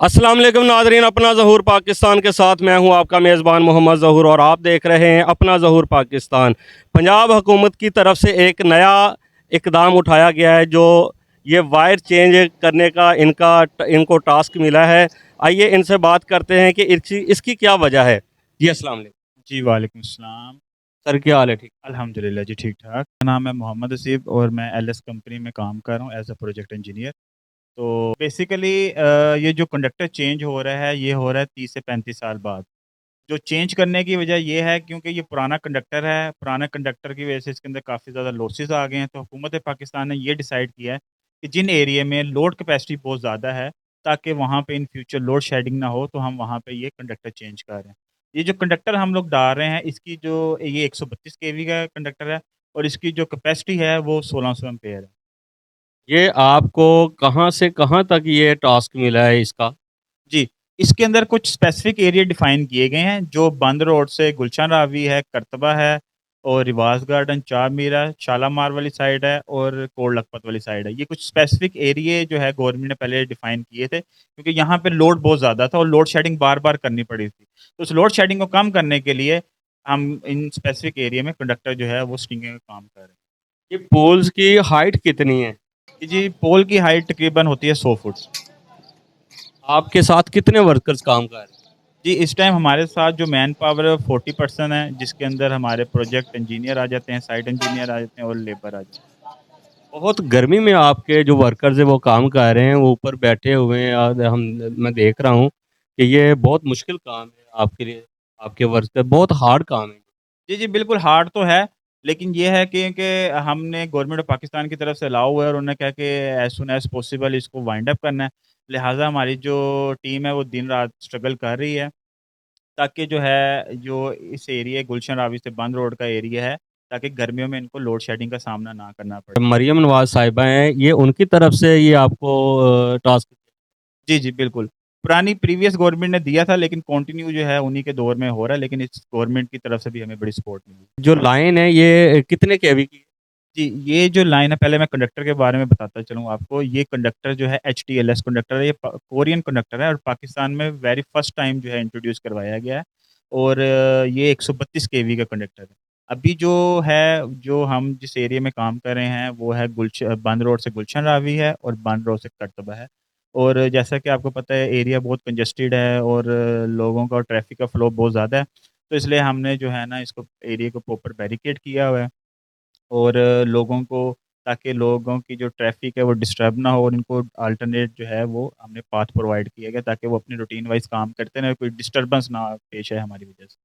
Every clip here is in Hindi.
अस्सलाम वालेकुम नादरीन, अपना ज़हूर पाकिस्तान के साथ मैं हूं आपका मेज़बान मोहम्मद ज़हूर और आप देख रहे हैं अपना ज़हूर पाकिस्तान। पंजाब हुकूमत की तरफ से एक नया इक़दाम उठाया गया है जो ये वायर चेंज करने का इनको टास्क मिला है। आइए इनसे बात करते हैं कि इसकी क्या वजह है। जी अस्सलाम वालेकुम जी, वालेकुम अस्सलाम। सर, क्या हाल है? ठीक। अल्हम्दुलिल्लाह जी, ठीक-ठाक। मेरा नाम है मोहम्मद हसीब और मैं एलएस कंपनी में काम कर रहा हूँ एज़ अ प्रोजेक्ट इंजीनियर। तो बेसिकली ये जो कंडक्टर चेंज हो रहा है, ये हो रहा है 30 से 35 साल बाद। जो चेंज करने की वजह ये है क्योंकि ये पुराना कंडक्टर है, पुराने कंडक्टर की वजह से इसके अंदर काफ़ी ज़्यादा लॉसेस आ गए हैं। तो हुकूमत पाकिस्तान ने ये डिसाइड किया है कि जिन एरिया में लोड कैपेसिटी बहुत ज़्यादा है, ताकि वहाँ पे इन फ्यूचर लोड शेडिंग ना हो, तो हम वहाँ पे ये कंडक्टर चेंज कर रहे हैं। ये जो कंडक्टर हम लोग डाल रहे हैं, इसकी जो ये 132 केवी का कंडक्टर है और इसकी जो कैपेसिटी है वो 1600 एम्पेयर है। ये आपको कहाँ से कहाँ तक ये टास्क मिला है इसका? जी, इसके अंदर कुछ स्पेसिफिक एरिया डिफाइन किए गए हैं, जो बंद रोड से गुलशन रावी है, करतबा है और रिवाज गार्डन, चार मीरा, शालामार वाली साइड है और कोट लखपत वाली साइड है। ये कुछ स्पेसिफिक एरिये जो है गवर्नमेंट ने पहले डिफाइन किए थे, क्योंकि यहाँ पे लोड बहुत ज़्यादा था और लोड शेडिंग बार-बार करनी पड़ी थी। तो उस लोड शेडिंग को कम करने के लिए हम इन स्पेसिफिक एरिया में कंडक्टर जो है वो स्टिंगिंग का काम कर रहे हैं। ये पोल्स की हाइट कितनी है? जी, पोल की हाइट तकरीबन होती है 100 फुट। आपके साथ कितने वर्कर्स काम कर रहे हैं? जी, इस टाइम हमारे साथ जो मैन पावर है 40 पर्सन है, जिसके अंदर हमारे प्रोजेक्ट इंजीनियर आ जाते हैं, साइट इंजीनियर आ जाते हैं और लेबर आ जाते हैं। बहुत गर्मी में आपके जो वर्कर्स हैं वो काम कर रहे हैं, वो ऊपर बैठे हुए हैं और मैं देख रहा हूँ कि ये बहुत मुश्किल काम है आपके लिए, आपके वर्कर बहुत हार्ड काम है। जी, जी, बिल्कुल हार्ड तो है, लेकिन ये है कि हमने गवर्नमेंट ऑफ पाकिस्तान की तरफ से अलाउ हुआ है और उन्होंने कहा कि एज़ सून एज़ पॉसिबल इसको वाइंड अप करना है। लिहाज़ा हमारी जो टीम है वो दिन-रात स्ट्रगल कर रही है, ताकि जो है, जो इस एरिया गुलशन रावी से बंद रोड का एरिया है, ताकि गर्मियों में इनको लोड शेडिंग का सामना ना करना पड़े। मरियम नवाज़ साहिबा हैं, ये उनकी तरफ से ये आपको टास्क। जी, जी, बिल्कुल। पुरानी प्रीवियस गवर्नमेंट ने दिया था, लेकिन कंटिन्यू जो है उन्हीं के दौर में हो रहा है, लेकिन इस गवर्नमेंट की तरफ से भी हमें बड़ी सपोर्ट मिली। जो लाइन है ये कितने केवी की है? जी, ये जो लाइन है, पहले मैं कंडक्टर के बारे में बताता चलूँ आपको। ये कंडक्टर जो है एचटीएलएस कंडक्टर है, ये प कोरियन कंडक्टर है और पाकिस्तान में वेरी फर्स्ट टाइम जो है इंट्रोड्यूस करवाया गया है और ये 132 केवी का कंडक्टर है। अभी जो है, जो हम जिस एरिया में काम कर रहे हैं, वो है बंद रोड से गुलशन रावी है और बंद रोड से करतबा है। और जैसा कि आपको पता है, एरिया बहुत कंजेस्टेड है और लोगों का और ट्रैफिक का फ्लो बहुत ज़्यादा है। तो इसलिए हमने जो है ना, इसको एरिया को प्रॉपर बैरिकेड किया हुआ है और लोगों को, ताकि लोगों की जो ट्रैफ़िक है वो डिस्टर्ब ना हो और इनको अल्टरनेट जो है वो हमने पाथ प्रोवाइड किया गया, ताकि वो अपनी रूटीन वाइज़ काम करते रहें, कोई डिस्टर्बेंस ना पेश आए हमारी वजह से।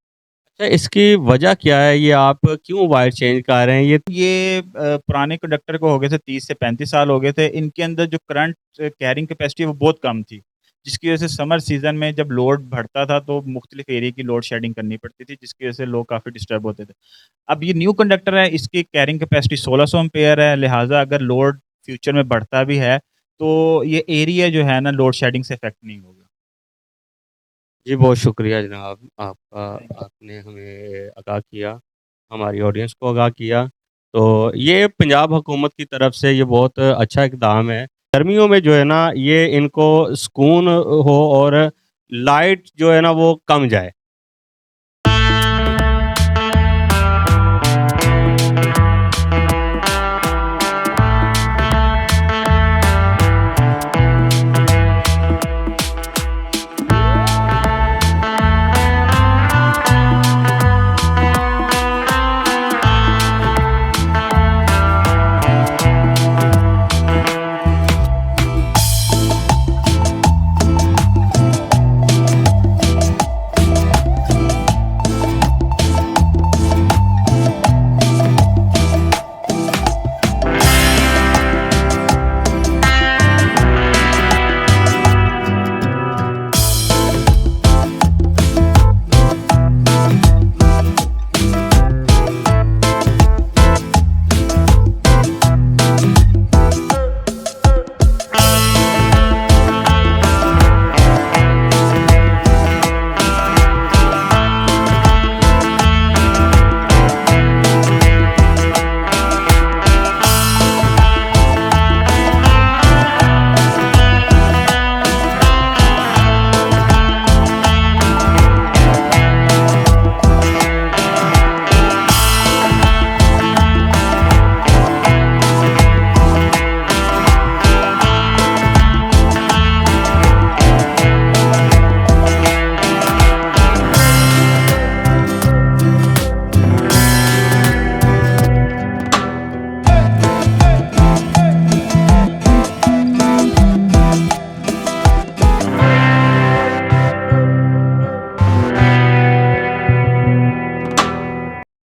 अच्छा, इसकी वजह क्या है? ये आप क्यों वायर चेंज कर रहे हैं? ये पुराने कंडक्टर को हो गए थे 30 से 35 साल हो गए थे। इनके अंदर जो करंट कैरिंग कैपेसिटी है वो बहुत कम थी, जिसकी वजह से समर सीज़न में जब लोड बढ़ता था तो मुख्तलिफ एरिया की लोड शेडिंग करनी पड़ती थी, जिसकी वजह से लोग काफ़ी डिस्टर्ब होते थे। अब ये न्यू कंडक्टर है, इसकी कैरिंग कैपेसिटी 1600 एम्पेयर है, लिहाज़ा अगर लोड फ्यूचर में बढ़ता भी है, तो ये एरिया जो है ना, लोड शेडिंग से इफ़ेक्ट नहीं होगा। जी, बहुत शुक्रिया जनाब आपका, थैंक यू। आपने हमें आगाह किया, हमारी ऑडियंस को आगाह किया। तो ये पंजाब हुकूमत की तरफ से ये बहुत अच्छा इक़दाम है। गर्मियों में जो है ना, ये इनको सुकून हो और लाइट जो है ना वो कम जाए।